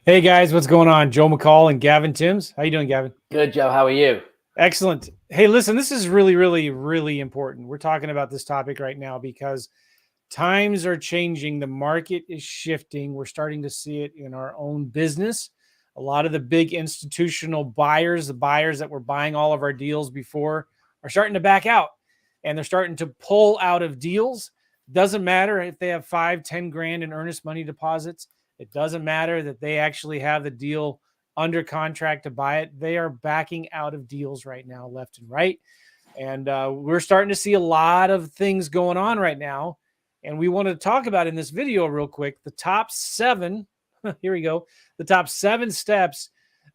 Hey guys, what's going on? Joe McCall and Gavin Timms. How you doing, Gavin? Good, Joe. How are you? Excellent. Hey, listen, this is really, really, really important. We're talking about this topic right now because times are changing. The market is shifting. We're starting to see it in our own business. A lot of the big institutional buyers, the buyers that were buying all of our deals before, are starting to back out and they're starting to pull out of deals. Doesn't matter if they have 5, 10 grand in earnest money deposits. It doesn't matter that they actually have the deal under contract to buy it. They are backing out of deals right now, left and right. And we're starting to see a lot of things going on right now. And we want to talk about in this video real quick the top 7. Here we go. The top 7 steps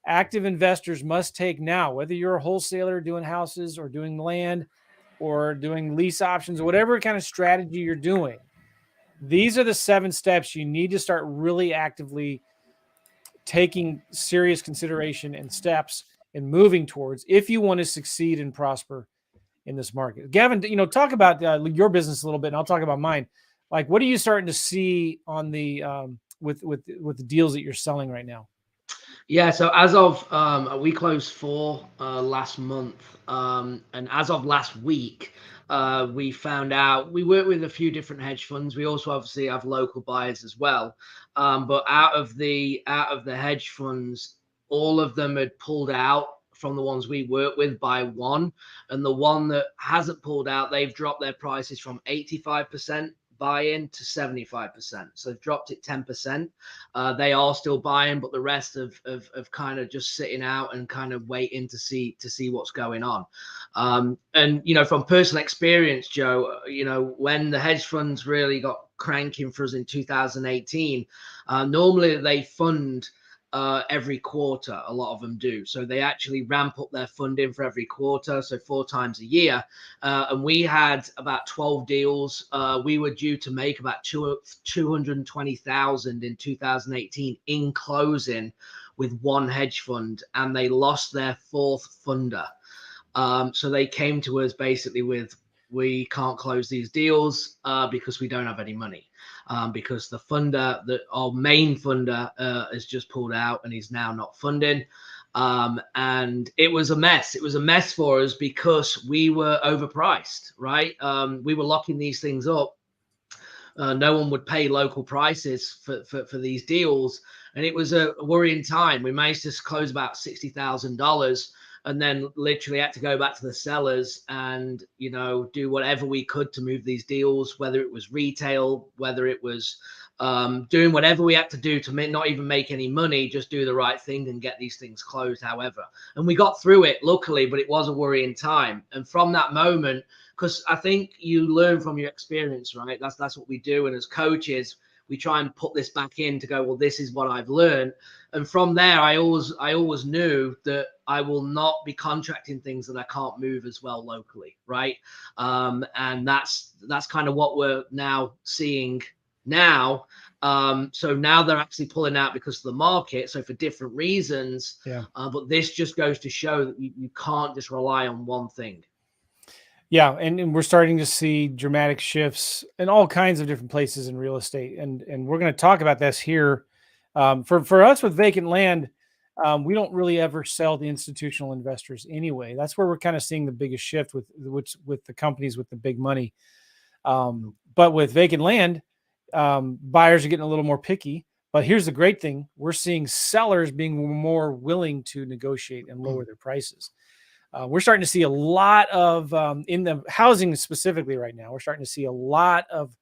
active investors must take now, whether you're a wholesaler doing houses or doing land or doing lease options, whatever kind of strategy you're doing. These are the 7 steps you need to start really actively taking serious consideration and steps and moving towards if you want to succeed and prosper in this market. Gavin, talk about your business a little bit, and I'll talk about mine. Like, what are you starting to see on the with the deals that you're selling right now? Yeah, so as of we closed 4 last month, and as of last week, we found out we work with a few different hedge funds. We also obviously have local buyers as well, but out of the hedge funds, all of them had pulled out from the ones we work with by one, and the one that hasn't pulled out, they've dropped their prices from 85% buy-in to 75%. So they've dropped it 10%. They are still buying, but the rest of kind of just sitting out and kind of waiting to see what's going on. And from personal experience, Joe, when the hedge funds really got cranking for us in 2018, normally they fund every quarter. A lot of them do. So they actually ramp up their funding for every quarter, so 4 times a year. And we had about 12 deals. We were due to make about 220,000 in 2018 in closing with one hedge fund, and they lost their 4th funder. So they came to us basically with, we can't close these deals because we don't have any money. Because the funder, our main funder, has just pulled out and he's now not funding. And it was a mess. It was a mess for us because we were overpriced, right? We were locking these things up. No one would pay local prices for these deals. And it was a worrying time. We managed to close about $60,000 and then literally had to go back to the sellers and, do whatever we could to move these deals, whether it was retail, whether it was doing whatever we had to do to not even make any money, just do the right thing and get these things closed, however. And we got through it, luckily, but it was a worrying time. And from that moment, because I think you learn from your experience, right? That's what we do. And as coaches, we try and put this back in to go, well, this is what I've learned. And from there, I always knew that I will not be contracting things that I can't move as well locally, right? And that's kind of what we're now seeing now. So now they're actually pulling out because of the market, so for different reasons. Yeah. But this just goes to show that you can't just rely on one thing. Yeah, and we're starting to see dramatic shifts in all kinds of different places in real estate, and we're going to talk about this here. For us with vacant land, we don't really ever sell to institutional investors anyway. That's where we're kind of seeing the biggest shift with the companies with the big money. But with vacant land, buyers are getting a little more picky. But here's the great thing: we're seeing sellers being more willing to negotiate and lower their prices. We're starting to see a lot of in the housing specifically right now. We're starting to see a lot of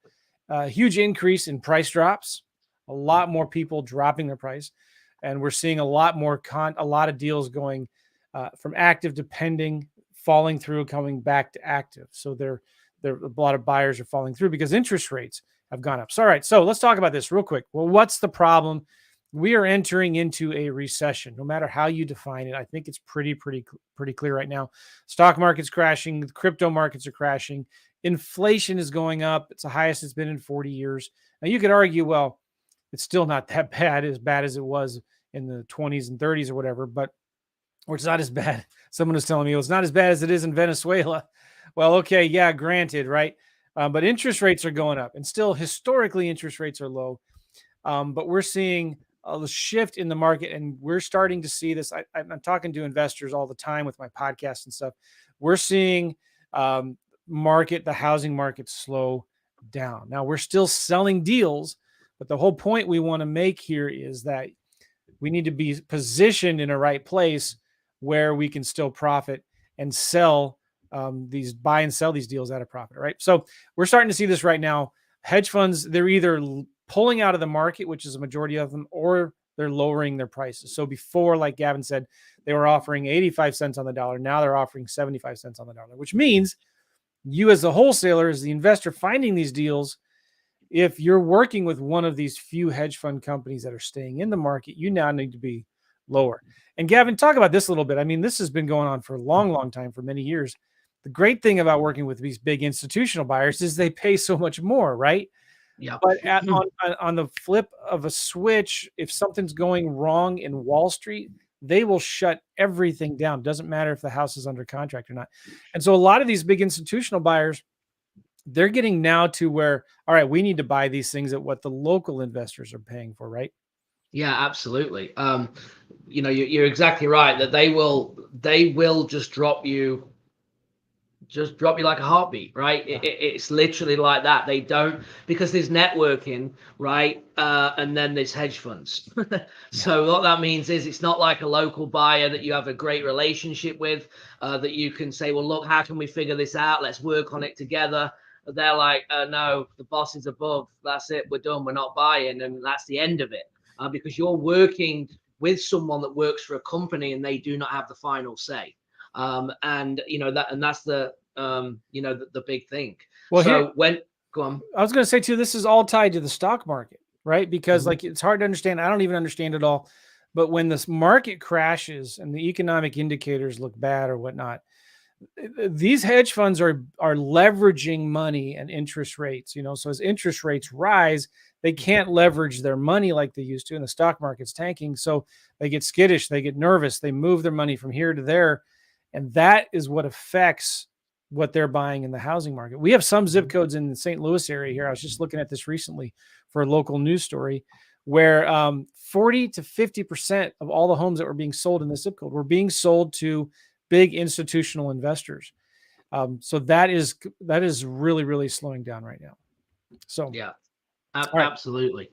huge increase in price drops, a lot more people dropping their price, and we're seeing a lot more a lot of deals going from active to pending, falling through, coming back to active. So there a lot of buyers are falling through because interest rates have gone up. So, all right, so let's talk about this real quick. Well, what's the problem? We are entering into a recession, no matter how you define it. I think it's pretty clear right now. Stock market's crashing. The crypto markets are crashing. Inflation is going up. It's the highest it's been in 40 years. Now, you could argue, well, it's still not that bad as it was in the 20s and 30s or whatever, or it's not as bad. Someone was telling me, well, it's not as bad as it is in Venezuela. Well, okay, yeah, granted, right? But interest rates are going up, and still historically interest rates are low. But we're seeing a shift in the market, and we're starting to see this. I'm talking to investors all the time with my podcast and stuff. We're seeing the housing market slow down. Now we're still selling deals, but the whole point we want to make here is that we need to be positioned in a right place where we can still profit and sell buy and sell these deals at a profit, right? So we're starting to see this right now. Hedge funds, they're either pulling out of the market, which is a majority of them, or they're lowering their prices. So before, like Gavin said, they were offering 85 cents on the dollar. Now they're offering 75 cents on the dollar, which means you as the wholesaler, as the investor finding these deals, if you're working with one of these few hedge fund companies that are staying in the market, you now need to be lower. And Gavin, talk about this a little bit. I mean, this has been going on for a long, long time, for many years. The great thing about working with these big institutional buyers is they pay so much more, right? Yeah. But on the flip of a switch, if something's going wrong in Wall Street, they will shut everything down. Doesn't matter if the house is under contract or not. And so a lot of these big institutional buyers, they're getting now to where, all right, we need to buy these things at what the local investors are paying for, right? Yeah, absolutely. You're exactly right that they will just drop you like a heartbeat, right? It's literally like that. They don't, because there's networking, right? And then there's hedge funds. So what that means is it's not like a local buyer that you have a great relationship with, that you can say, well, look, how can we figure this out? Let's work on it together. They're like, no, the boss is above. That's it. We're done. We're not buying. And that's the end of it, because you're working with someone that works for a company and they do not have the final say. And that's the the big thing. Well, so go on. I was going to say too, this is all tied to the stock market, right? Because like, it's hard to understand. I don't even understand it all, but when this market crashes and the economic indicators look bad or whatnot, these hedge funds are leveraging money and interest rates, so as interest rates rise, they can't leverage their money like they used to, and the stock market's tanking. So they get skittish, they get nervous, they move their money from here to there. And that is what affects what they're buying in the housing market. We have some zip codes in the St. Louis area here. I was just looking at this recently for a local news story where 40 to 50% of all the homes that were being sold in this zip code were being sold to big institutional investors. So that is really, really slowing down right now. So yeah, right. Absolutely.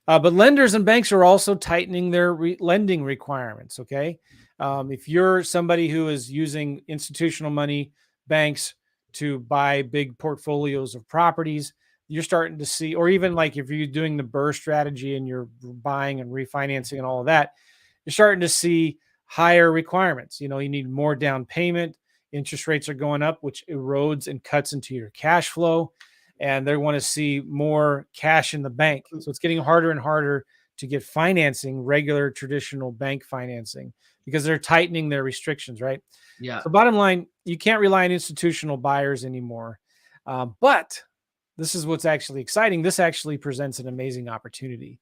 But lenders and banks are also tightening their lending requirements. Okay. If you're somebody who is using institutional money, banks, to buy big portfolios of properties, you're starting to see, or even like if you're doing the BRRRR strategy and you're buying and refinancing and all of that, you're starting to see higher requirements. You need more down payment. Interest rates are going up, which erodes and cuts into your cash flow. And they want to see more cash in the bank. So it's getting harder and harder to get financing, regular traditional bank financing, because they're tightening their restrictions, right? Yeah. So bottom line, you can't rely on institutional buyers anymore. But this is what's actually exciting. This actually presents an amazing opportunity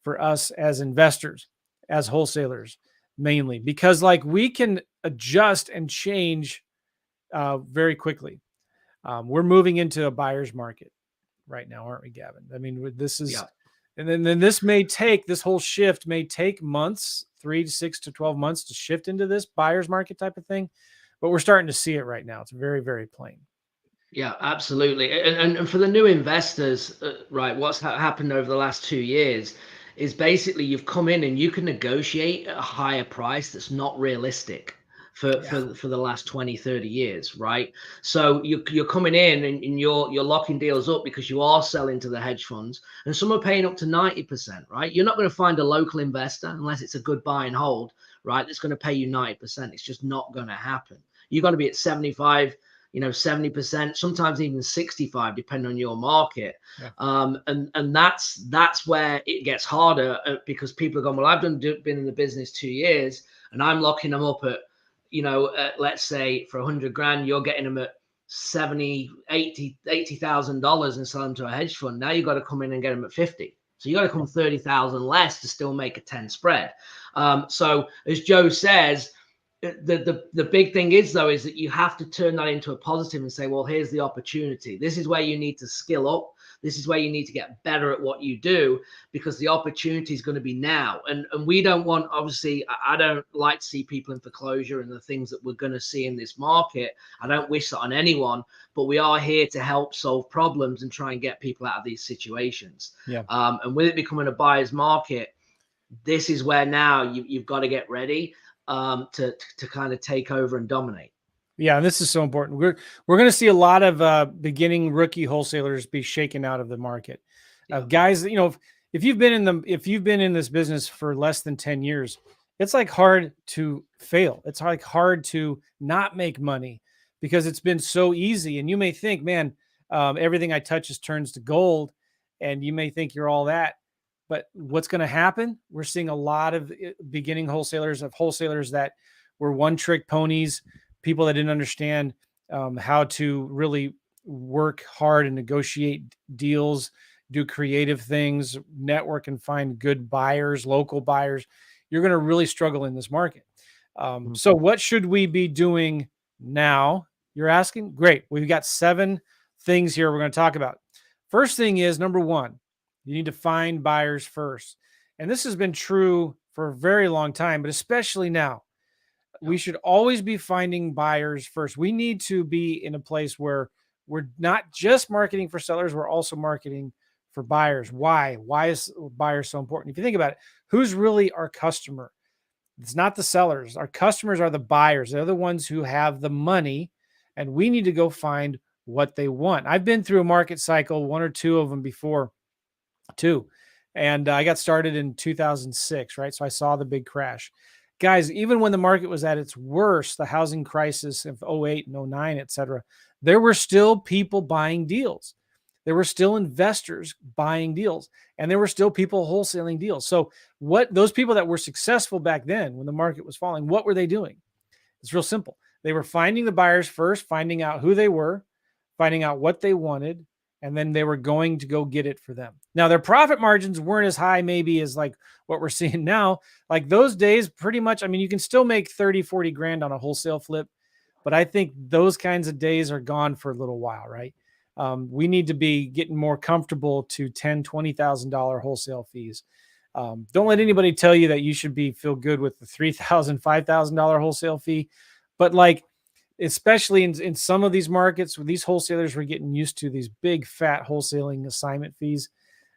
for us as investors, as wholesalers, mainly, because like we can adjust and change very quickly. We're moving into a buyer's market right now, aren't we, Gavin? I mean, this is, and then this whole shift may take months, 3 to 6 to 12 months to shift into this buyer's market type of thing. But we're starting to see it right now. It's very, very plain. Yeah, absolutely. And for the new investors, right, what's happened over the last 2 years is basically you've come in and you can negotiate at a higher price that's not realistic for the last 20, 30 years, right? So you're coming in and you're locking deals up because you are selling to the hedge funds, and some are paying up to 90%, right? You're not going to find a local investor unless it's a good buy and hold, right, that's going to pay you 90%. It's just not going to happen. You're going to be at 75, 70%, sometimes even 65, depending on your market. Yeah. And that's where it gets harder, because people are going, well, I've been in the business 2 years and I'm locking them up at, let's say for 100 grand, you're getting them at $80,000 and sell them to a hedge fund. Now you've got to come in and get them at 50. So you got to come 30,000 less to still make a 10 spread. So as Joe says, the big thing is though is that you have to turn that into a positive and say, well, here's the opportunity. This is where you need to skill up. This is where you need to get better at what you do, because the opportunity is going to be now. And we don't want, obviously, I don't like to see people in foreclosure and the things that we're going to see in this market. I don't wish that on anyone, but we are here to help solve problems and try and get people out of these situations. Yeah. And with it becoming a buyer's market, this is where now you've got to get ready to kind of take over and dominate. Yeah, this is so important. We're going to see a lot of beginning rookie wholesalers be shaken out of the market. Guys, you know, if you've been in this business for less than 10 years, it's like hard to fail. It's like hard to not make money because it's been so easy. And you may think, man, everything I touch is turns to gold, and you may think you're all that. But what's going to happen? We're seeing a lot of beginning wholesalers that were one-trick ponies, people that didn't understand how to really work hard and negotiate deals, do creative things, network and find good buyers, local buyers. You're going to really struggle in this market. So what should we be doing now? You're asking? Great. We've got 7 things here we're going to talk about. First thing is, number 1, you need to find buyers first. And this has been true for a very long time, but especially now. We should always be finding buyers first. We need to be in a place where we're not just marketing for sellers, we're also marketing for buyers. Why? Why is buyers so important? If you think about it, who's really our customer? It's not the sellers. Our customers are the buyers. They're the ones who have the money, and we need to go find what they want. I've been through a market cycle, 1 or 2 of them before, too. And I got started in 2006, right? So I saw the big crash. Guys, even when the market was at its worst, the housing crisis of 08 and 09, et cetera, there were still people buying deals. There were still investors buying deals, and there were still people wholesaling deals. So what those people that were successful back then when the market was falling, what were they doing? It's real simple. They were finding the buyers first, finding out who they were, finding out what they wanted, and then they were going to go get it for them. Now, their profit margins weren't as high maybe as like what we're seeing now. Like those days, pretty much, I mean, you can still make 30, 40 grand on a wholesale flip, but I think those kinds of days are gone for a little while, right? We need to be getting more comfortable to $10,000, $20,000 wholesale fees. Don't let anybody tell you that you should feel good with the $3,000, $5,000 wholesale fee, but like, especially in some of these markets where these wholesalers were getting used to these big fat wholesaling assignment fees,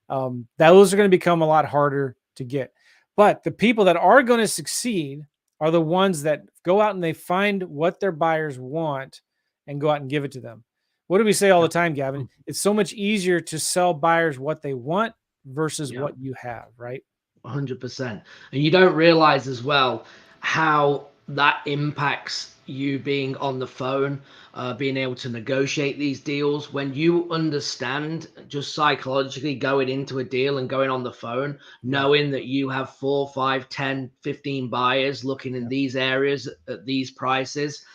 those are going to become a lot harder to get. But the people that are going to succeed are the ones that go out and they find what their buyers want and go out and give it to them. What do we say all the time, Gavin? It's so much easier to sell buyers what they want versus what you have, right? 100%. And you don't realize as well how that impacts you being on the phone, being able to negotiate these deals. When you understand just psychologically going into a deal and going on the phone, knowing that you have 4, 5, 10, 15 buyers looking in these areas at these prices,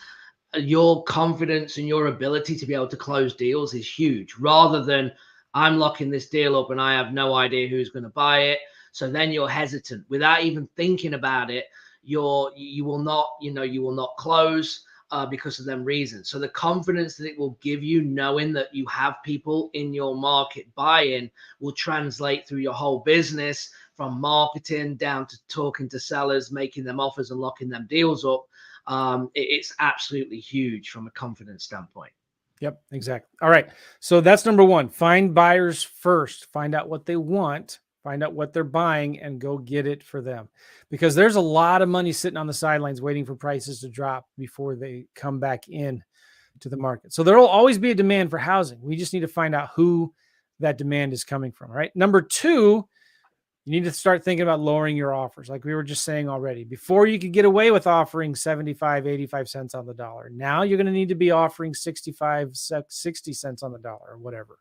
your confidence and your ability to be able to close deals is huge, rather than I'm locking this deal up and I have no idea who's going to buy it. So then you're hesitant without even thinking about it. You will not close because of them reasons. So the confidence that it will give you, knowing that you have people in your market buying, will translate through your whole business, from marketing down to talking to sellers, making them offers and locking them deals up. It's absolutely huge from a confidence standpoint. Yep, exactly. All right. So that's number 1. Find buyers first. Find out what they want. Find out what they're buying and go get it for them. Because there's a lot of money sitting on the sidelines waiting for prices to drop before they come back in to the market. So there will always be a demand for housing. We just need to find out who that demand is coming from, right? Number 2, you need to start thinking about lowering your offers. Like we were just saying already, before you could get away with offering 75, 85 cents on the dollar. Now you're going to need to be offering 65, 60 cents on the dollar or whatever.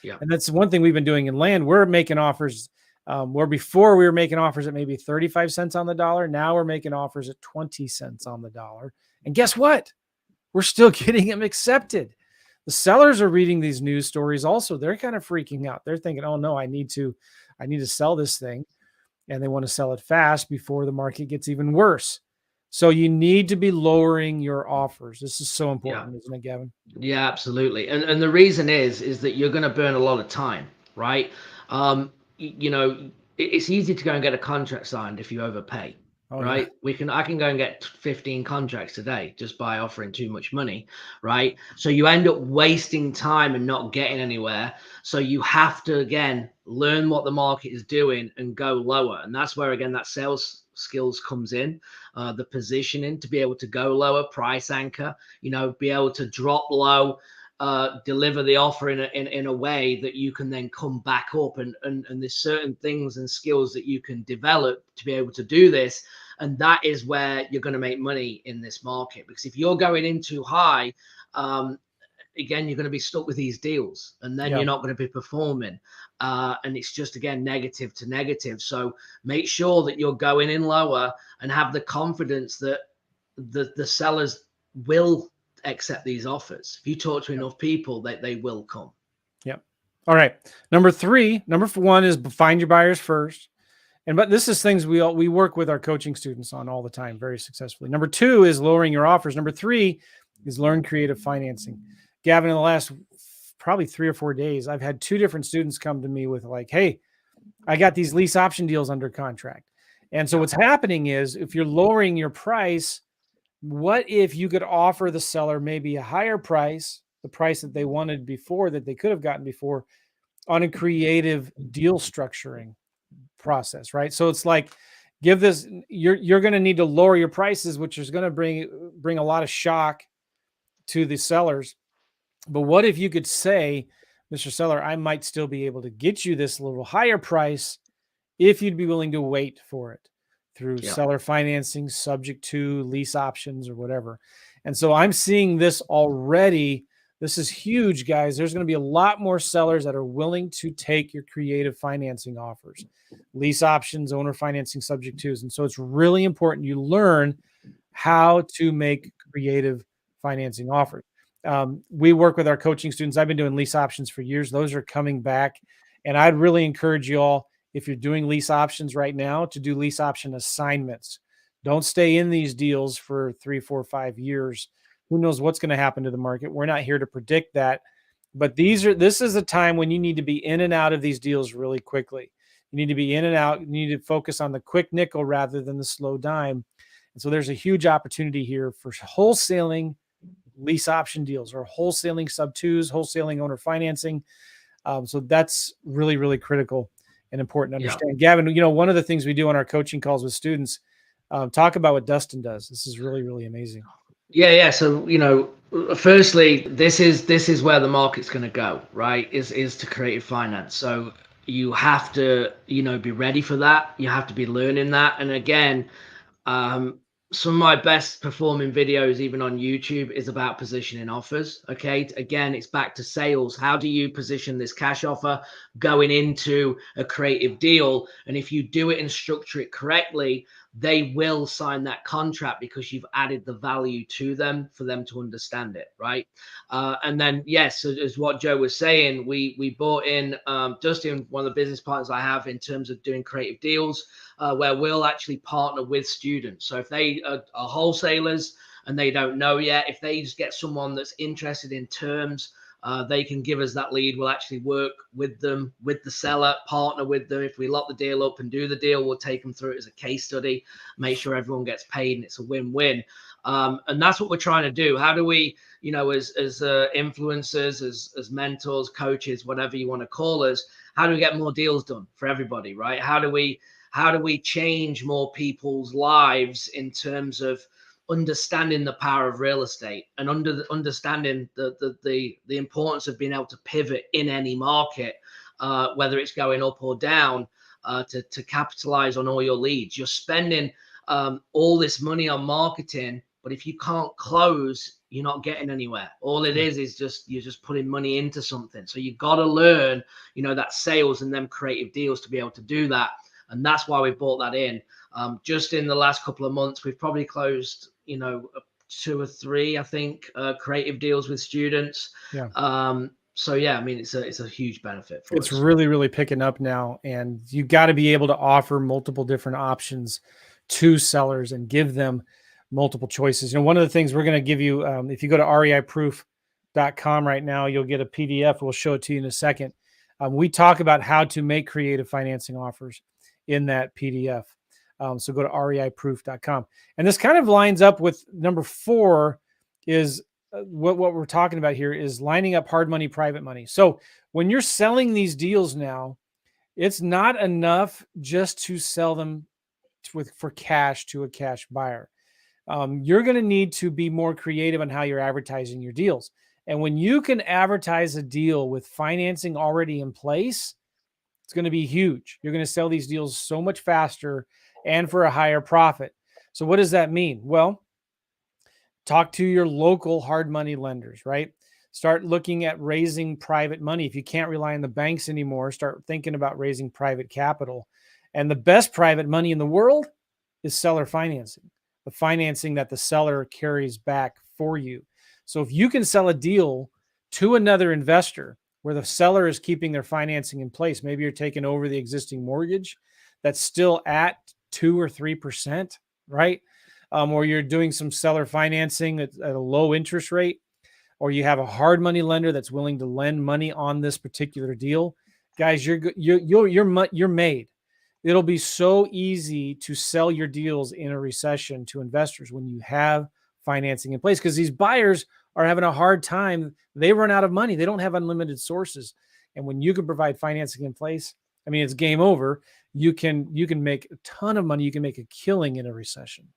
Yeah. And that's one thing we've been doing in land. We're making offers where before we were making offers at maybe 35 cents on the dollar. Now we're making offers at 20 cents on the dollar. And guess what? We're still getting them accepted. The sellers are reading these news stories also. They're kind of freaking out. They're thinking, oh no, I need to sell this thing. And they want to sell it fast before the market gets even worse. So you need to be lowering your offers. This is so Yeah. important, isn't it, Gavin? Yeah, absolutely. And the reason is that you're going to burn a lot of time, right? You know, it's easy to go and get a contract signed if you overpay, Oh yeah. right? I can go and get 15 contracts today just by offering too much money, right? So you end up wasting time and not getting anywhere. So you have to again learn what the market is doing and go lower. And that's where again that sales skills comes in, the positioning to be able to go lower, price anchor, be able to drop low, deliver the offer in a way that you can then come back up, and there's certain things and skills that you can develop to be able to do this. And that is where you're going to make money in this market, because if you're going in too high, again, you're going to be stuck with these deals, and then Yeah. you're not going to be performing. And it's just, again, negative to negative. So make sure that you're going in lower and have the confidence that the sellers will accept these offers. If you talk to enough people, they will come. Yep. All right. Number one is find your buyers first. But this is things we work with our coaching students on all the time, very successfully. Number two is lowering your offers. Number three is learn creative financing. Gavin, in the last probably 3 or 4 days, I've had 2 different students come to me with like, hey, I got these lease option deals under contract. And so what's happening is, if you're lowering your price, what if you could offer the seller maybe a higher price, the price that they wanted before, that they could have gotten before, on a creative deal structuring process, right? So it's like, you're going to need to lower your prices, which is going to bring a lot of shock to the sellers. But what if you could say, Mr. Seller, I might still be able to get you this little higher price if you'd be willing to wait for it through seller financing, subject to lease options or whatever. And so I'm seeing this already. This is huge, guys. There's going to be a lot more sellers that are willing to take your creative financing offers, lease options, owner financing, subject tos. And so it's really important you learn how to make creative financing offers. We work with our coaching students. I've been doing lease options for years. Those are coming back. And I'd really encourage you all, if you're doing lease options right now, to do lease option assignments. Don't stay in these deals for 3, 4, 5 years. Who knows what's going to happen to the market? We're not here to predict that. But this is a time when you need to be in and out of these deals really quickly. You need to be in and out. You need to focus on the quick nickel rather than the slow dime. And so there's a huge opportunity here for wholesaling lease option deals, or wholesaling sub twos, wholesaling owner financing. So that's really, really critical and important to understand. Gavin, one of the things we do on our coaching calls with students, talk about what Dustin does. This is really, really amazing. Yeah. So, firstly, this is where the market's going to go, right? Is to creative finance. So you have to, be ready for that. You have to be learning that. And again, some of my best performing videos, even on YouTube, is about positioning offers. Okay. Again, it's back to sales. How do you position this cash offer going into a creative deal? And if you do it and structure it correctly, they will sign that contract because you've added the value to them for them to understand it, right? And then, yes, as what Joe was saying, we brought in Dustin, one of the business partners I have in terms of doing creative deals, where we'll actually partner with students. So if they are wholesalers and they don't know yet, if they just get someone that's interested in terms, they can give us that lead. We'll actually work with them, with the seller, partner with them. If we lock the deal up and do the deal, we'll take them through it as a case study, make sure everyone gets paid, and it's a win-win. And that's what we're trying to do. How do we, as influencers, as mentors, coaches, whatever you want to call us, how do we get more deals done for everybody, right? How do we change more people's lives in terms of understanding the power of real estate, and understanding the importance of being able to pivot in any market, whether it's going up or down, to capitalize on all your leads. You're spending all this money on marketing, but if you can't close, you're not getting anywhere. All it is just, you're just putting money into something. So you got to learn, that sales and them creative deals to be able to do that. And that's why we brought that in. Just in the last couple of months, we've probably closed, 2 or 3, I think, creative deals with students. Yeah. So yeah, I mean, it's a huge benefit for us. It's really, really picking up now, and you got to be able to offer multiple different options to sellers and give them multiple choices. One of the things we're going to give you, if you go to reiproof.com right now, you'll get a PDF. We'll show it to you in a second. We talk about how to make creative financing offers in that PDF. So go to reiproof.com. And this kind of lines up with number 4 is what we're talking about here is lining up hard money, private money. So when you're selling these deals now, it's not enough just to sell them for cash to a cash buyer. You're going to need to be more creative on how you're advertising your deals. And when you can advertise a deal with financing already in place, it's going to be huge. You're going to sell these deals so much faster and for a higher profit. So what does that mean? Well, talk to your local hard money lenders, right? Start looking at raising private money. If you can't rely on the banks anymore, start thinking about raising private capital. And the best private money in the world is seller financing, the financing that the seller carries back for you. So if you can sell a deal to another investor where the seller is keeping their financing in place, maybe you're taking over the existing mortgage that's still at 2 or 3%, right? Or you're doing some seller financing at a low interest rate, or you have a hard money lender that's willing to lend money on this particular deal. Guys, you're made. It'll be so easy to sell your deals in a recession to investors when you have financing in place, because these buyers are having a hard time. They run out of money. They don't have unlimited sources. And when you can provide financing in place, I mean, it's game over. You can make a ton of money. You can make a killing in a recession.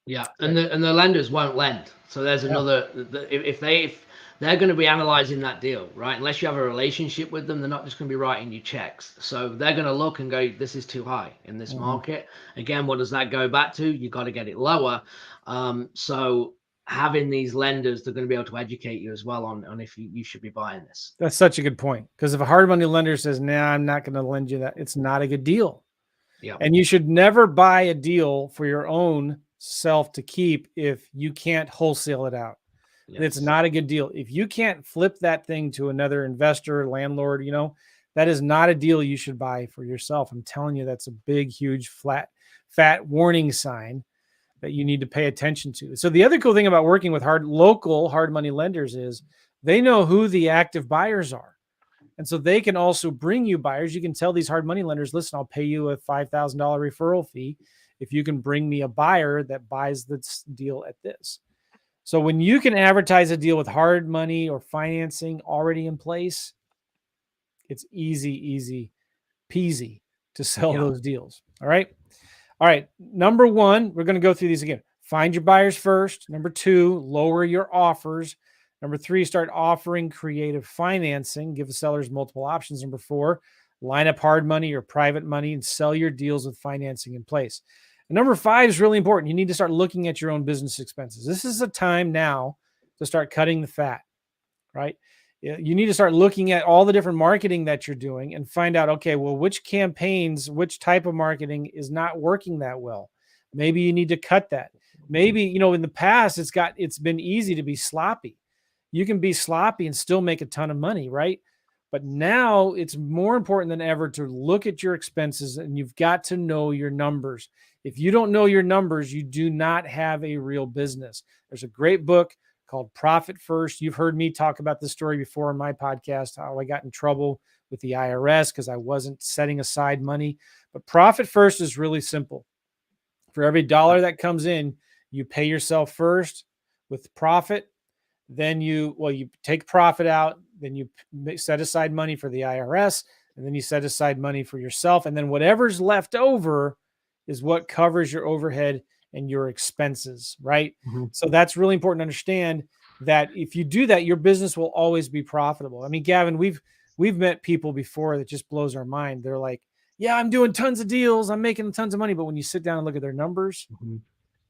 Yeah, and the lenders won't lend. So there's another. If they're going to be analyzing that deal, right? Unless you have a relationship with them, they're not just going to be writing you checks. So they're going to look and go, "This is too high in this market." Again, what does that go back to? You got to get it lower. So having these lenders, they're going to be able to educate you as well on if you should be buying this. That's such a good point, because if a hard money lender says, "Nah, I'm not going to lend you that," it's not a good deal. Yeah, and you should never buy a deal for your own self to keep if you can't wholesale it out. Yes. It's not a good deal. If you can't flip that thing to another investor, landlord, that is not a deal you should buy for yourself. I'm telling you, that's a big, huge, fat warning sign that you need to pay attention to. So the other cool thing about working with local hard money lenders is they know who the active buyers are. And so they can also bring you buyers. You can tell these hard money lenders, listen, I'll pay you a $5,000 referral fee if you can bring me a buyer that buys this deal at this. So when you can advertise a deal with hard money or financing already in place, it's easy peasy to sell those deals. All right. Number 1, we're going to go through these again. Find your buyers first. Number 2, lower your offers. Number 3, start offering creative financing. Give the sellers multiple options. Number 4, line up hard money or private money and sell your deals with financing in place. And number 5 is really important. You need to start looking at your own business expenses. This is a time now to start cutting the fat, right? You need to start looking at all the different marketing that you're doing and find out, okay, well, which campaigns, which type of marketing is not working that well. Maybe you need to cut that. Maybe, in the past, it's been easy to be sloppy. You can be sloppy and still make a ton of money, right? But now it's more important than ever to look at your expenses, and you've got to know your numbers. If you don't know your numbers, you do not have a real business. There's a great book called Profit First. You've heard me talk about this story before on my podcast, how I got in trouble with the IRS because I wasn't setting aside money. But Profit First is really simple. For every dollar that comes in, you pay yourself first with profit. Then you take profit out, then you set aside money for the IRS, and then you set aside money for yourself. And then whatever's left over is what covers your overhead and your expenses, right? Mm-hmm. So that's really important to understand, that if you do that, your business will always be profitable. I mean, Gavin, we've met people before that just blows our mind. They're like, yeah, I'm doing tons of deals, I'm making tons of money. But when you sit down and look at their numbers,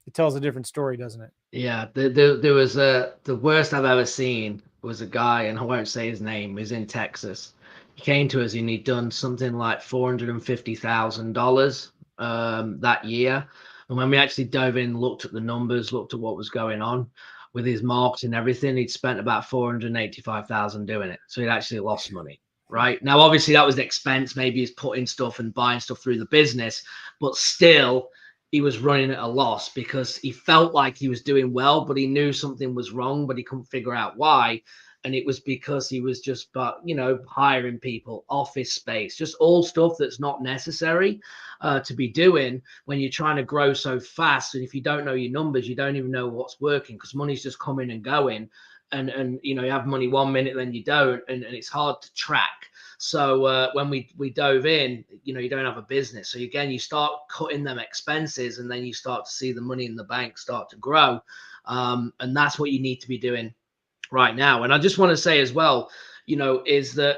it tells a different story, doesn't it? Yeah, there was the worst I've ever seen was a guy, and I won't say his name. He's in Texas. He came to us and he'd done something like $450,000 that year. And when we actually dove in, looked at the numbers, looked at what was going on with his marketing and everything, he'd spent about $485,000 doing it. So he'd actually lost money. Right now, obviously that was an expense. Maybe he's putting stuff and buying stuff through the business, but still, he was running at a loss because he felt like he was doing well, but he knew something was wrong, but he couldn't figure out why. And it was because he was just, hiring people, office space, just all stuff that's not necessary to be doing when you're trying to grow so fast. And if you don't know your numbers, you don't even know what's working because money's just coming and going. And you have money 1 minute, then you don't, and it's hard to track. So when we dove in, you don't have a business. So again, you start cutting them expenses, and then you start to see the money in the bank start to grow. And that's what you need to be doing right now. And I just want to say as well, is that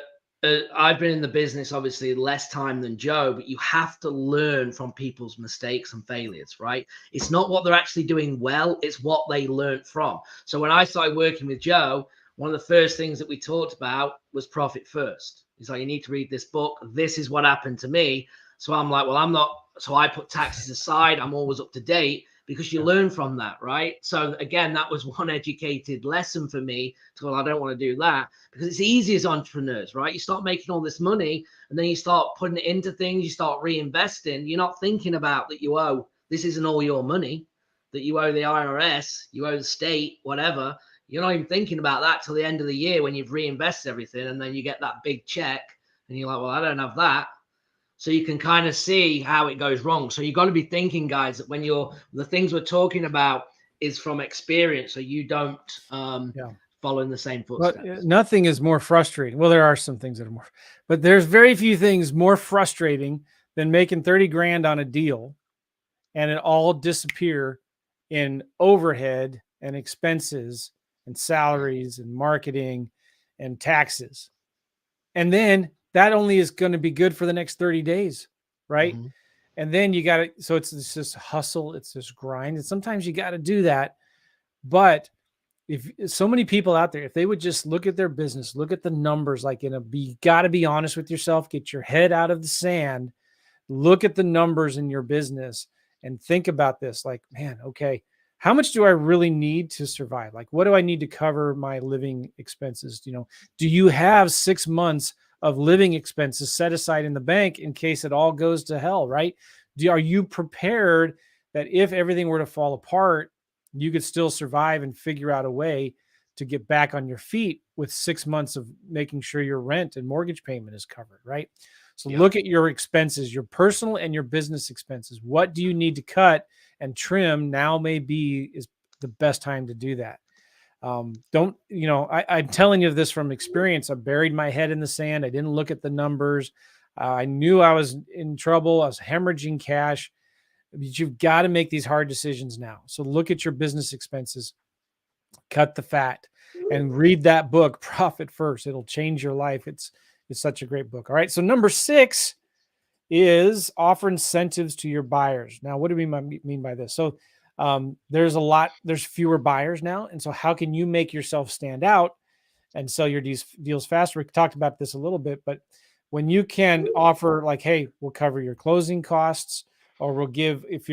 I've been in the business obviously less time than Joe, but you have to learn from people's mistakes and failures, right? It's not what they're actually doing well, it's what they learned from. So when I started working with Joe, one of the first things that we talked about was profit first. He's like, you need to read this book. This is what happened to me. So I'm like, well, I'm not. So I put taxes aside. I'm always up to date because you learn from that, right? So again, that was one educated lesson for me to go, well, I don't want to do that because it's easy as entrepreneurs, right? You start making all this money and then you start putting it into things, you start reinvesting. You're not thinking about that you owe, this isn't all your money, that you owe the IRS, you owe the state, whatever. You're not even thinking about that till the end of the year when you've reinvested everything and then you get that big check and you're like, well, I don't have that. So you can kind of see how it goes wrong. So you've got to be thinking, guys, that when the things we're talking about is from experience, so you don't follow in the same footsteps. But nothing is more frustrating. Well, there are some things that are more, but there's very few things more frustrating than making 30 grand on a deal and it all disappear in overhead and expenses and salaries and marketing and taxes. And then that only is going to be good for the next 30 days, right? Mm-hmm. And then you got to, so it's this hustle, it's this grind. And sometimes you got to do that. But if so many people out there, if they would just look at their business, look at the numbers, like you got to be honest with yourself, get your head out of the sand, look at the numbers in your business and think about this. Like, man, okay, how much do I really need to survive? Like, what do I need to cover my living expenses? Do you have 6 months of living expenses set aside in the bank in case it all goes to hell, right? Are you prepared that if everything were to fall apart, you could still survive and figure out a way to get back on your feet with 6 months of making sure your rent and mortgage payment is covered, right? So look at your expenses, your personal and your business expenses. What do you need to cut and trim? Now is the best time to do that. I'm telling you this from experience. I buried my head in the sand. I didn't look at the numbers. I knew I was in trouble. I was hemorrhaging cash. But you've got to make these hard decisions now. So look at your business expenses, cut the fat, and read that book, Profit First. It'll change your life. It's such a great book. All right. So number 6 is offer incentives to your buyers. Now, what do we mean by this? So there's fewer buyers now. And so how can you make yourself stand out and sell your deals faster? We talked about this a little bit, but when you can offer like, hey, we'll cover your closing costs, or we'll give, if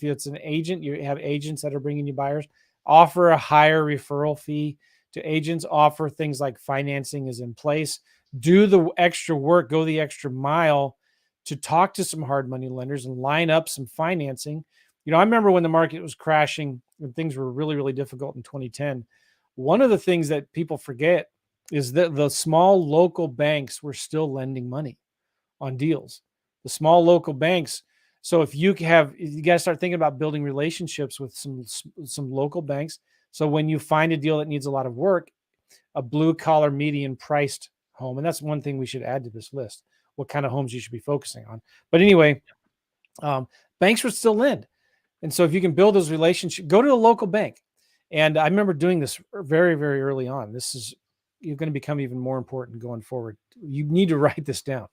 it's an agent, you have agents that are bringing you buyers, offer a higher referral fee to agents, offer things like financing is in place, do the extra work, go the extra mile to talk to some hard money lenders and line up some financing. I remember when the market was crashing and things were really, really difficult in 2010. One of the things that people forget is that the small local banks were still lending money on deals. The small local banks. So if you got to start thinking about building relationships with some local banks. So when you find a deal that needs a lot of work, a blue collar median priced home, and that's one thing we should add to this list, what kind of homes you should be focusing on. But anyway, banks would still lend. And so if you can build those relationships, go to a local bank. And I remember doing this very, very early on. You're going to become even more important going forward. You need to write this down.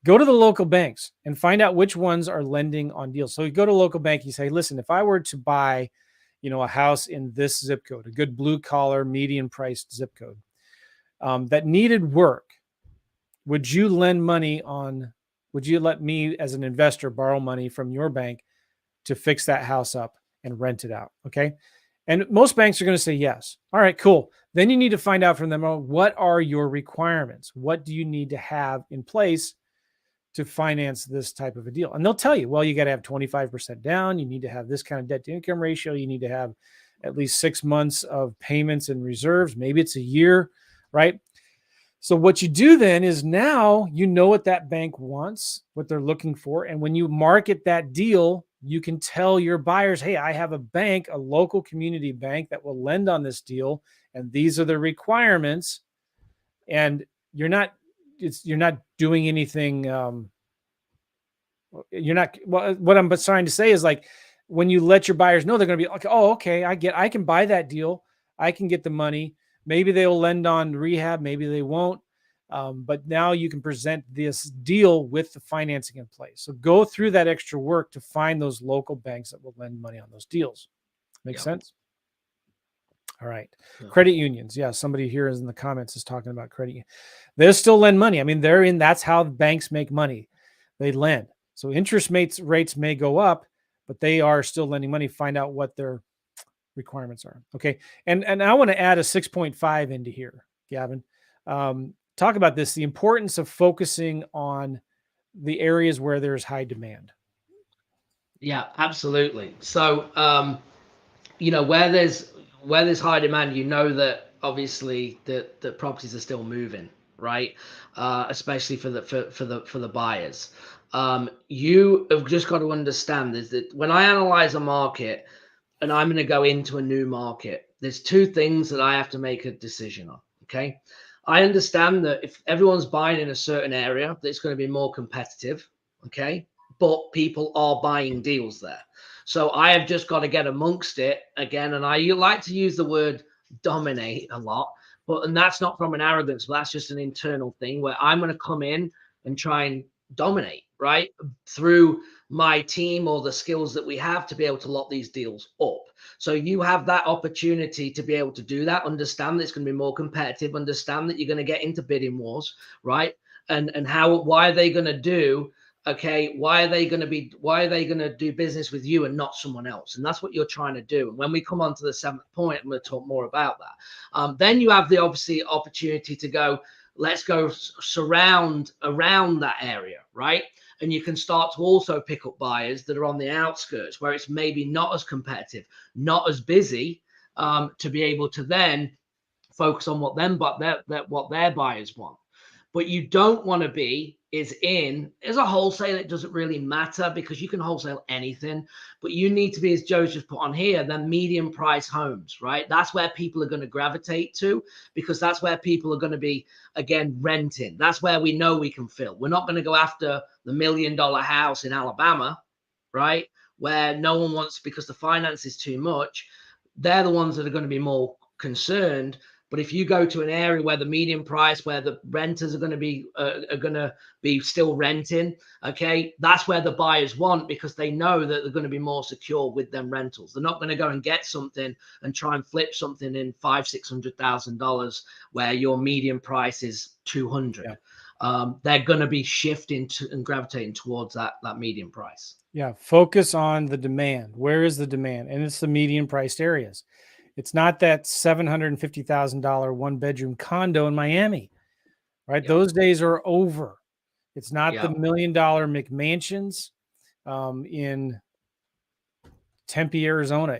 Go to the local banks and find out which ones are lending on deals. So you go to a local bank, you say, listen, if I were to buy, a house in this zip code, a good blue collar, median priced zip code that needed work, would you let me as an investor borrow money from your bank to fix that house up and rent it out? Okay. And most banks are going to say yes. All right, cool. Then you need to find out from them, what are your requirements? What do you need to have in place to finance this type of a deal. And they'll tell you, well, you got to have 25% down. You need to have this kind of debt to income ratio. You need to have at least 6 months of payments and reserves. Maybe it's a year, right? So what you do then is now you know what that bank wants, what they're looking for. And when you market that deal, you can tell your buyers, hey, I have a bank, a local community bank that will lend on this deal. And these are the requirements. And you're not doing anything. You're not, well, what I'm trying to say is like, when you let your buyers know, they're going to be like, oh, okay, I can buy that deal. I can get the money. Maybe they'll lend on rehab. Maybe they won't. But now you can present this deal with the financing in place. So go through that extra work to find those local banks that will lend money on those deals. Make sense? All right. Yeah. Credit unions. Yeah. Somebody here is in the comments is talking about credit. They'll still lend money. I mean, that's how banks make money. They lend. So interest rates may go up, but they are still lending money. Find out what their requirements are. Okay. And I want to add a 6.5 into here, Gavin. Talk about this, the importance of focusing on the areas where there's high demand. Yeah, absolutely. So, where there's high demand, that obviously the properties are still moving, right? Especially for the buyers. You have just got to understand is that when I analyze a market and I'm going to go into a new market, there's two things that I have to make a decision on. Okay. I understand that if everyone's buying in a certain area, that it's going to be more competitive. Okay. But people are buying deals there. So I have just got to get amongst it again. And you like to use the word dominate a lot, and that's not from an arrogance, but that's just an internal thing where I'm going to come in and try and dominate, right? Through my team or the skills that we have to be able to lock these deals up. So you have that opportunity to be able to do that. Understand that it's going to be more competitive. Understand that you're going to get into bidding wars, right? And why are they going to do? Okay, why are they going to do business with you and not someone else? And that's what you're trying to do. And when we come on to the 7th point, I'm going to talk more about that. Then you have the obviously opportunity to go, let's go surround around that area, right? And you can start to also pick up buyers that are on the outskirts where it's maybe not as competitive, not as busy, to be able to then focus on what their buyers want. But you don't want to be as a wholesaler, it doesn't really matter because you can wholesale anything, but you need to be, as Joe's just put on here, then medium price homes, right? That's where people are going to gravitate to because that's where people are going to be, again, renting. That's where we know we can fill. We're not going to go after the $1 million house in Alabama, right? Where no one wants because the finance is too much. They're the ones that are going to be more concerned. But if you go to an area where the median price, where the renters are going to be still renting, okay, that's where the buyers want because they know that they're going to be more secure with them rentals. They're not going to go and get something and try and flip something in $500,000-$600,000 where your median price is $200,000. Yeah. They're going to be shifting and gravitating towards that median price. Yeah, focus on the demand. Where is the demand? And it's the median priced areas. It's not that $750,000 one-bedroom condo in Miami, right? Yep. Those days are over. It's not the $1 million McMansions in Tempe, Arizona.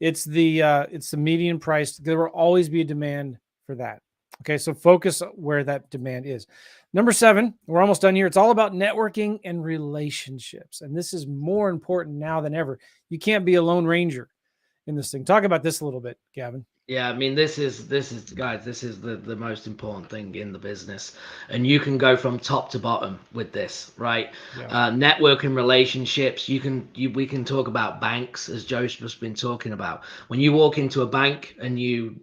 It's the median price. There will always be a demand for that. Okay, so focus where that demand is. Number 7, we're almost done here. It's all about networking and relationships, and this is more important now than ever. You can't be a lone ranger in this thing. Talk about this a little bit, Gavin. Yeah, I mean, this is guys, this is the most important thing in the business, and you can go from top to bottom with this, right? Yeah. Networking relationships. We can talk about banks, as Joe's just been talking about. When you walk into a bank and you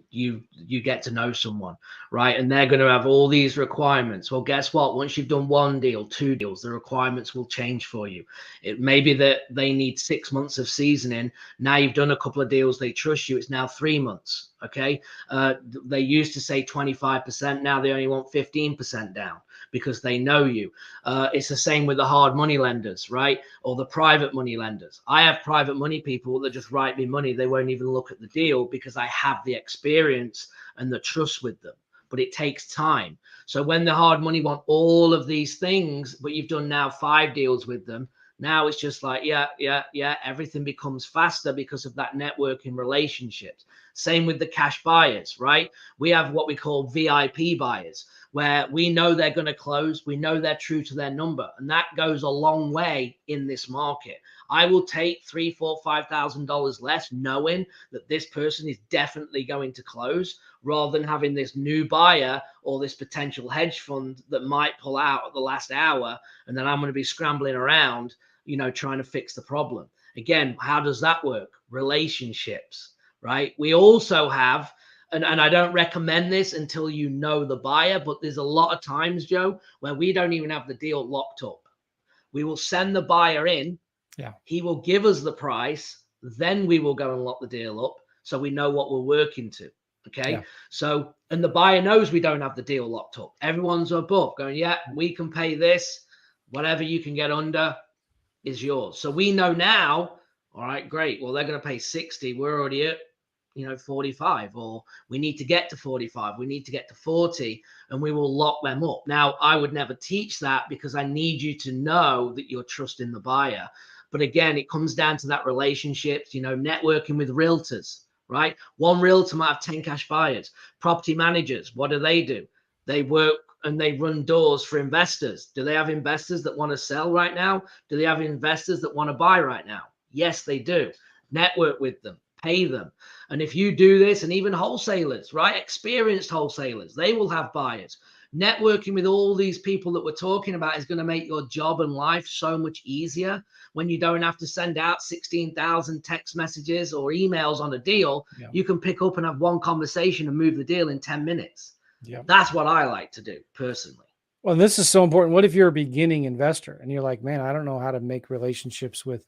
get to know someone, right, and they're going to have all these requirements. Well, guess what? Once you've done 1 deal, 2 deals, the requirements will change for you. It may be that they need 6 months of seasoning. Now you've done a couple of deals, they trust you. It's now 3 months. Okay. They used to say 25%. Now they only want 15% down because they know you. It's the same with the hard money lenders, right? Or the private money lenders. I have private money people that just write me money. They won't even look at the deal because I have the experience and the trust with them. but it takes time. So when the hard money want all of these things, but you've done now 5 deals with them, now it's just like, yeah, everything becomes faster because of that networking relationships. Same with the cash buyers, right? We have what we call VIP buyers, where we know they're going to close. We know they're true to their number. And that goes a long way in this market. I will take $3,000, $4,000, $5,000 less, knowing that this person is definitely going to close, rather than having this new buyer or this potential hedge fund that might pull out at the last hour. And then I'm going to be scrambling around, trying to fix the problem. Again, how does that work? Relationships, right? We also have, and I don't recommend this until you know the buyer, but there's a lot of times, Joe, where we don't even have the deal locked up. We will send the buyer in. Yeah. He will give us the price. Then we will go and lock the deal up so we know what we're working to. Okay. Yeah. So, and the buyer knows we don't have the deal locked up. Everyone's above going, yeah, we can pay this. Whatever you can get under is yours. So we know now, all right, great. Well, they're going to pay 60. We're already at, 45, or we need to get to 45. We need to get to 40, and we will lock them up. Now, I would never teach that because I need you to know that you're trusting the buyer. But again, it comes down to that relationships, networking with realtors, right? One realtor might have 10 cash buyers. Property managers, what do? They work and they run doors for investors. Do they have investors that want to sell right now? Do they have investors that want to buy right now? Yes, they do. Network with them, pay them. And if you do this, and even wholesalers, right? Experienced wholesalers, they will have buyers. Networking with all these people that we're talking about is going to make your job and life so much easier when you don't have to send out 16,000 text messages or emails on a deal. Yeah. You can pick up and have one conversation and move the deal in 10 minutes. Yeah. That's what I like to do personally. Well, this is so important. What if you're a beginning investor and you're like, man, I don't know how to make relationships with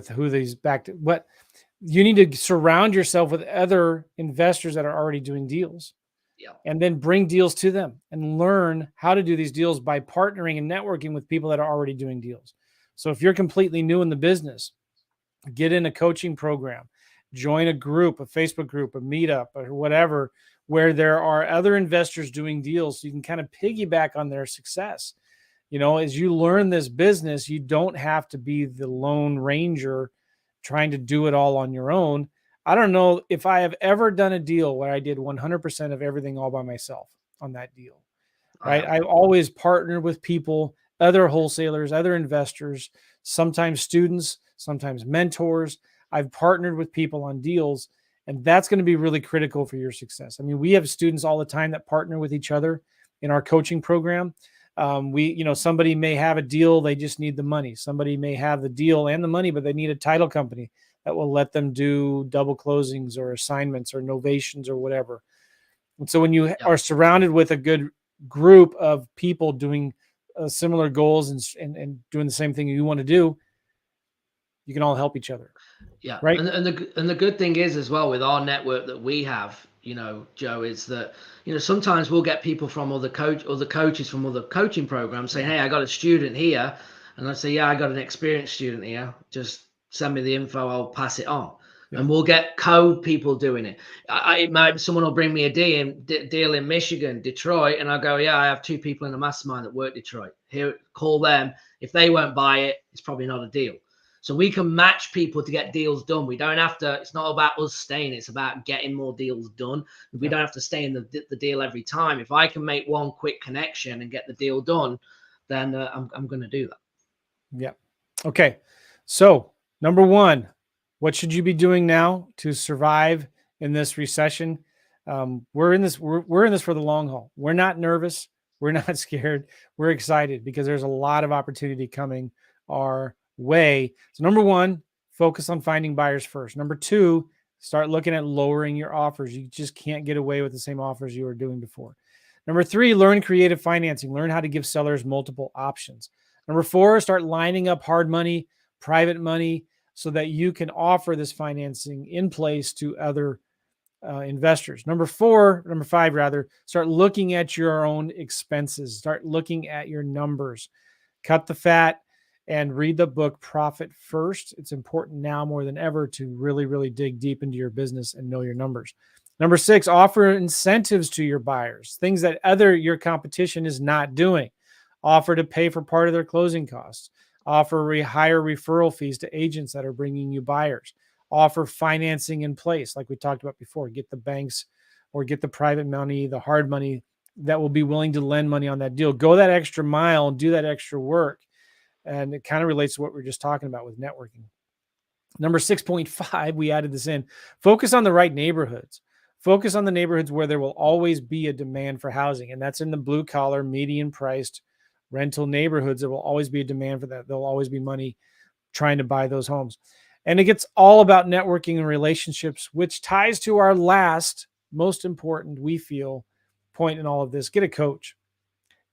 who these back to what? You need to surround yourself with other investors that are already doing deals. Yeah. And then bring deals to them and learn how to do these deals by partnering and networking with people that are already doing deals. So if you're completely new in the business, get in a coaching program, join a group, a Facebook group, a meetup, or whatever, where there are other investors doing deals. So you can kind of piggyback on their success. As you learn this business, you don't have to be the lone ranger trying to do it all on your own. I don't know if I have ever done a deal where I did 100% of everything all by myself on that deal, right? I've always partnered with people, other wholesalers, other investors, sometimes students, sometimes mentors. I've partnered with people on deals, and that's going to be really critical for your success. I mean, we have students all the time that partner with each other in our coaching program. Somebody may have a deal, they just need the money. Somebody may have the deal and the money, but they need a title company that will let them do double closings or assignments or novations or whatever. And so when you are surrounded with a good group of people doing similar goals and doing the same thing you want to do, you can all help each other. Yeah. Right. And the good thing is as well with our network that we have, Joe, is that, sometimes we'll get people from other coaches from other coaching programs saying, hey, I got a student here. And I say, yeah, I got an experienced student here. Just send me the info, I'll pass it on. Yeah. And we'll get people doing it. Someone will bring me a deal in Michigan, Detroit, and I'll go, yeah, I have 2 people in the mastermind that work Detroit. Here, call them. If they won't buy it, it's probably not a deal. So we can match people to get deals done. We don't have to, it's not about us staying, it's about getting more deals done. We don't have to stay in the deal every time. If I can make one quick connection and get the deal done, then I'm going to do that. Yeah. Okay. So number 1, what should you be doing now to survive in this recession? We're in this for the long haul. We're not nervous. We're not scared. We're excited because there's a lot of opportunity coming our way. So number 1, focus on finding buyers first. Number 2, start looking at lowering your offers. You just can't get away with the same offers you were doing before. Number 3, learn creative financing. Learn how to give sellers multiple options. Number 4, start lining up hard money, private money, so that you can offer this financing in place to other investors. Number 5, start looking at your own expenses. Start looking at your numbers. Cut the fat and read the book Profit First. It's important now more than ever to really, really dig deep into your business and know your numbers. Number 6, offer incentives to your buyers, things that your competition is not doing. Offer to pay for part of their closing costs. Offer higher referral fees to agents that are bringing you buyers. Offer financing in place, like we talked about before. Get the banks or get the private money, the hard money that will be willing to lend money on that deal. Go that extra mile and do that extra work. And it kind of relates to what we are just talking about with networking. Number 6.5, we added this in. Focus on the right neighborhoods. Focus on the neighborhoods where there will always be a demand for housing. And that's in the blue collar, median priced rental neighborhoods. There will always be a demand for that. There'll always be money trying to buy those homes. And it gets all about networking and relationships, which ties to our last, most important, we feel, point in all of this. Get a coach.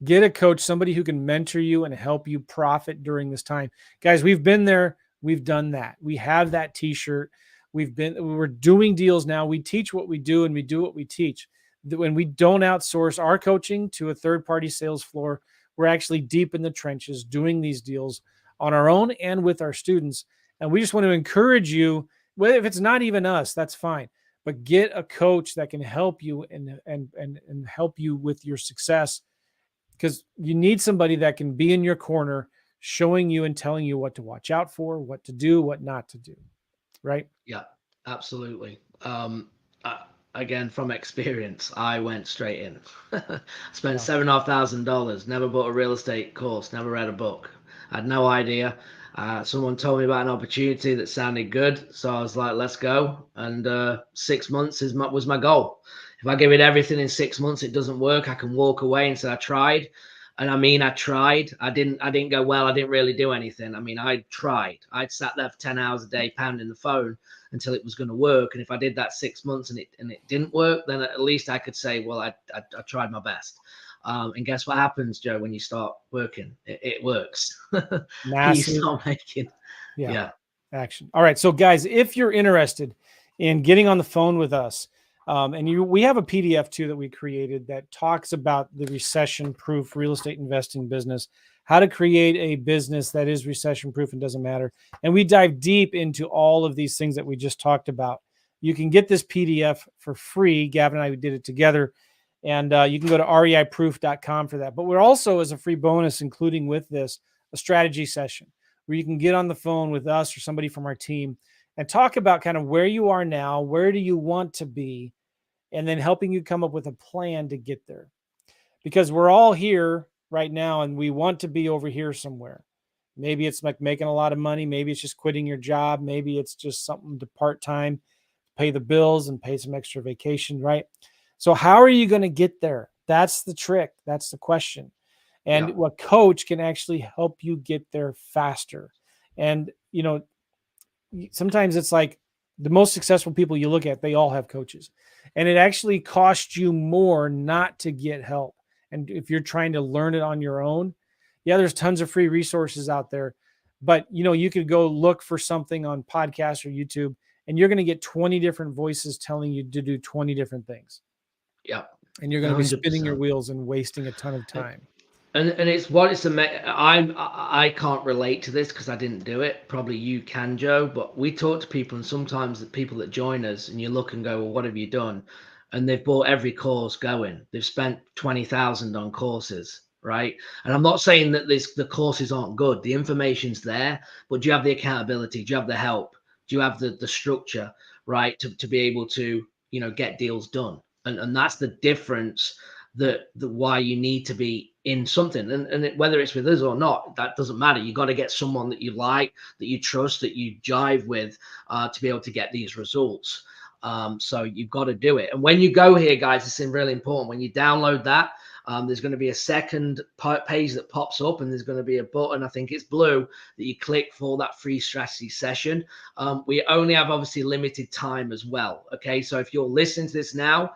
Get a coach, somebody who can mentor you and help you profit during this time. Guys, we've been there. We've done that. We have that t-shirt. We're doing deals now. We teach what we do and we do what we teach. When we don't outsource our coaching to a third-party sales floor, we're actually deep in the trenches doing these deals on our own and with our students. And we just want to encourage you, well, if it's not even us, that's fine. But get a coach that can help you and help you with your success, because you need somebody that can be in your corner, showing you and telling you what to watch out for, what to do, what not to do. Right? Yeah, absolutely. Again, from experience, I went straight in. Spent $7,500, never bought a real estate course, never read a book. I had no idea. Someone told me about an opportunity that sounded good, so I was like, let's go. And 6 months was my goal. If I give it everything in 6 months, it doesn't work, I can walk away and say I tried. And I mean, I tried. I didn't go, well, I didn't really do anything. I mean, I tried. I'd sat there for 10 hours a day pounding the phone until it was going to work. And if I did that 6 months and it didn't work, then at least I could say, well, I tried my best. And guess what happens, Joe, when you start working? It works. You start making, yeah, action. All right. So guys, if you're interested in getting on the phone with us, we have a PDF too that we created that talks about the recession-proof real estate investing business, how to create a business that is recession-proof and doesn't matter. And we dive deep into all of these things that we just talked about. You can get this PDF for free. Gavin and I did it together, and you can go to reiproof.com for that. But we're also, as a free bonus, including with this, a strategy session where you can get on the phone with us or somebody from our team and talk about kind of where you are now, where do you want to be, and then helping you come up with a plan to get there. Because we're all here right now and we want to be over here somewhere. Maybe it's like making a lot of money. Maybe it's just quitting your job. Maybe it's just something to part-time, pay the bills and pay some extra vacation, right? So how are you going to get there? That's the trick. That's the question. And a coach can actually help you get there faster. And, sometimes it's like the most successful people you look at, they all have coaches. And it actually costs you more not to get help. And if you're trying to learn it on your own, there's tons of free resources out there. But, you could go look for something on podcasts or YouTube, and you're going to get 20 different voices telling you to do 20 different things. Yeah. And you're going to be spinning your wheels and wasting a ton of time. And it's what it's I can't relate to this because I didn't do it. Probably you can, Joe. But we talk to people, and sometimes the people that join us, and you look and go, well, what have you done? And they've bought every course going. They've spent 20,000 on courses, right? And I'm not saying that the courses aren't good. The information's there, but do you have the accountability? Do you have the help? Do you have the structure, right, to be able to get deals done? And that's the difference. The why you need to be in something, and whether it's with us or not, that doesn't matter. You got to get someone that you like, that you trust, that you jive with, to be able to get these results. So you've got to do it. And when you go here, guys, it's really important. When you download that, there's going to be a second page that pops up, and there's going to be a button, I think it's blue, that you click for that free strategy session. We only have obviously limited time as well. Okay, so if you're listening to this now,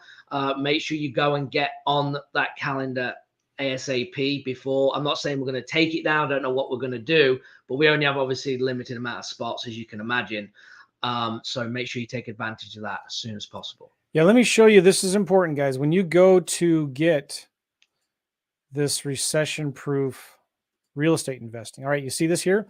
make sure you go and get on that calendar ASAP before. I'm not saying we're going to take it down. I don't know what we're going to do, but we only have obviously a limited amount of spots, as you can imagine. So make sure you take advantage of that as soon as possible. Yeah, let me show you. This is important, guys. When you go to get this recession-proof real estate investing, all right, you see this here?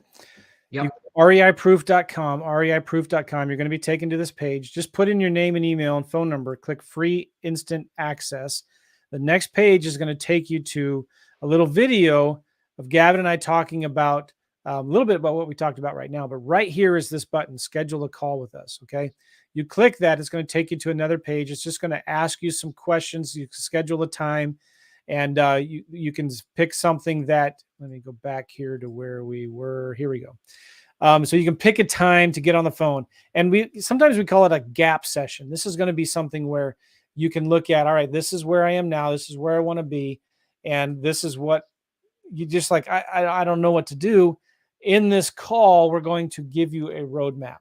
Yep. reiproof.com, reiproof.com. You're going to be taken to this page. Just put in your name and email and phone number, click free instant access. The next page is going to take you to a little video of Gavin and I talking about a little bit about what we talked about right now. But right here is this button, schedule a call with us. Okay. You click that, it's going to take you to another page. It's just going to ask you some questions. You can schedule a time, and you can pick something that, let me go back here to where we were. Here we go. So you can pick a time to get on the phone, and sometimes we call it a gap session. This is going to be something where you can look at, all right, this is where I am now. This is where I want to be. And this is what you just like, I don't know what to do. In this call, we're going to give you a roadmap,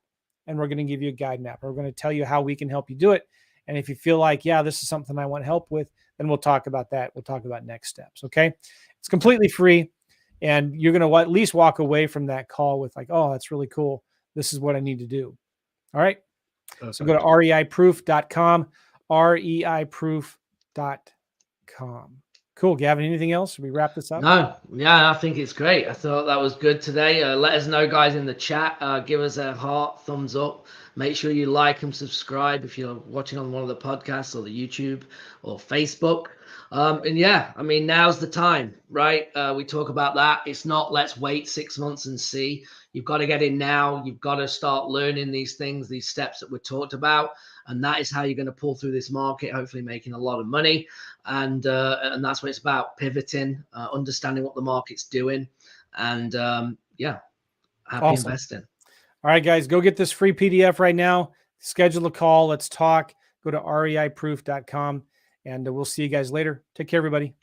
and we're going to give you a guide map. We're going to tell you how we can help you do it. And if you feel like, yeah, this is something I want help with, then we'll talk about that. We'll talk about next steps. Okay. It's completely free. And you're going to at least walk away from that call with like, oh, that's really cool. This is what I need to do. All right. Perfect. So go to reiproof.com, reiproof.com. Cool. Gavin, anything else? Should we wrap this up? No, yeah, I think it's great. I thought that was good today. Let us know, guys, in the chat. Give us a heart, thumbs up. Make sure you like and subscribe if you're watching on one of the podcasts or the YouTube or Facebook. And yeah, I mean, now's the time, right? We talk about that. It's not let's wait 6 months and see. You've got to get in now. You've got to start learning these things, these steps that we talked about. And that is how you're going to pull through this market, hopefully making a lot of money. And that's what it's about, pivoting, understanding what the market's doing. And yeah, happy Awesome. investing. All right, guys, go get this free PDF right now. Schedule a call. Let's talk. Go to reiproof.com, and we'll see you guys later. Take care, everybody.